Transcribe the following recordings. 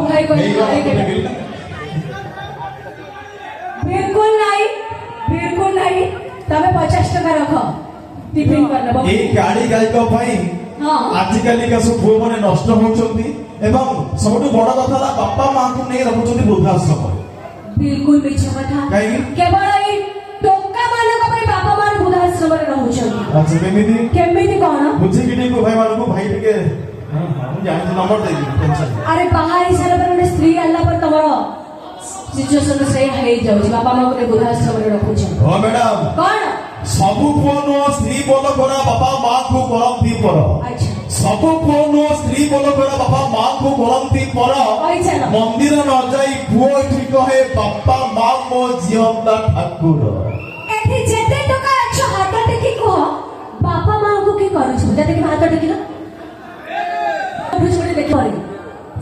भाई कोई बिल्कुल नहीं, बिल्कुल नहीं। तबे 50 टका रख टिफिन करना ए गाड़ी गायक भाई आजिकाली का सब पुओ माने नष्ट होउछंती एवं सबटु बड़ कथा ला बापा मां को नै रखुछंती वृद्धाश्रम। बिल्कुल मिछ कथा केवल ए टोका मानक भाई बापा मान वृद्धाश्रम रे रहउछंती। अच्छा केमिति केमिति कोन बुझी किटी को भाई मान को भाई टिके हम जानि नंबर दे दी टेंशन। अरे बाहर हिसाब पर ଗୋଟେ स्त्री आला पर तमरो सिचुएशन से हेई जाउची बापा मां को वृद्धाश्रम रे रखुछन। हां मैडम कोन सबु पुओ स्त्री बोल करा बापा मां को करंती पर। अच्छा सबु पुओ स्त्री बोल करा बापा मां को करंती पर। मंदिर न जाई पुओ ठीक है बापा मां मो जियंता ठाकुर। एठी जेते टका अच्छो हाथ टेकी को बापा मां को की करू छ जेते हाथ टेकी ना बुझुड़ी देखि परी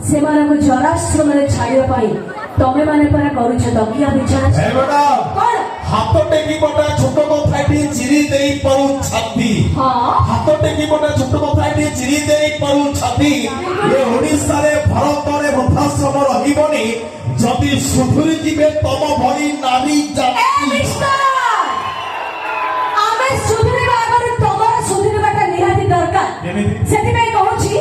से माने को जराश्रम रे छाड़ियो पाई तमे माने परा करू छ तकिया बिछाना है मैडम कोन हाथ टेकी बटा छोट कथाटी चिरी देई परू छाती। हां हाथ टेकी बटा छोट कथाटी चिरी देई परू छाती। ये ओडिसा रे भारत रे वृद्धाश्रम रहिबनी जदि सुधुरी जिवे तम भरी नारी जाति। आमे सुधुरी बागर तमर सुधुरी बाटा निहाती दरकार सेति में कहू छी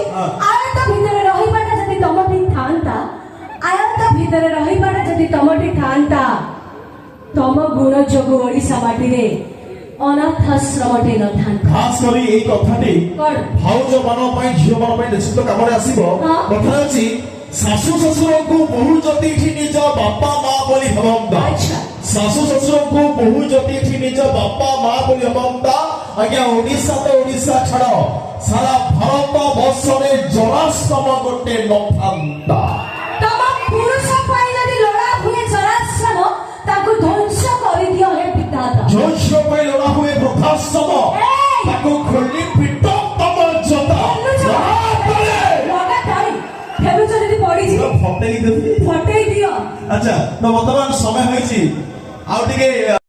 आयत भितरे रहिबाटा जदि तमटी थांता आयत भितरे रहिबाटा जदि तमटी थांता तम गुण जोग ओडिसा माटी रे अनाथाश्रमटे न थांता। खास करी ए कथाटी भाउज मान पई झियो मान पई निश्चित काम रे आसीबो। कथा अछि सासु ससुर को बहु जति थी निज बापा मां बोली हवंता। सासु ससुर को बहु जति थी निज बापा मां बोली हवंता। आज्ञा ओडिसा तो ओडिसा छाड़ सारा भारत वर्ष रे जराश्रम गोटे नथांता। तम पुरुष पई जदि लड़ा हुए जराश्रम ताको ध्वंस करि दियो हे पिताता। ध्वंस पई लड़ा हुए वृद्धाश्रम ताको खोली पिटो तम जता फटेई दियो। अच्छा तो वर्तमान समय होइछि आउ टिके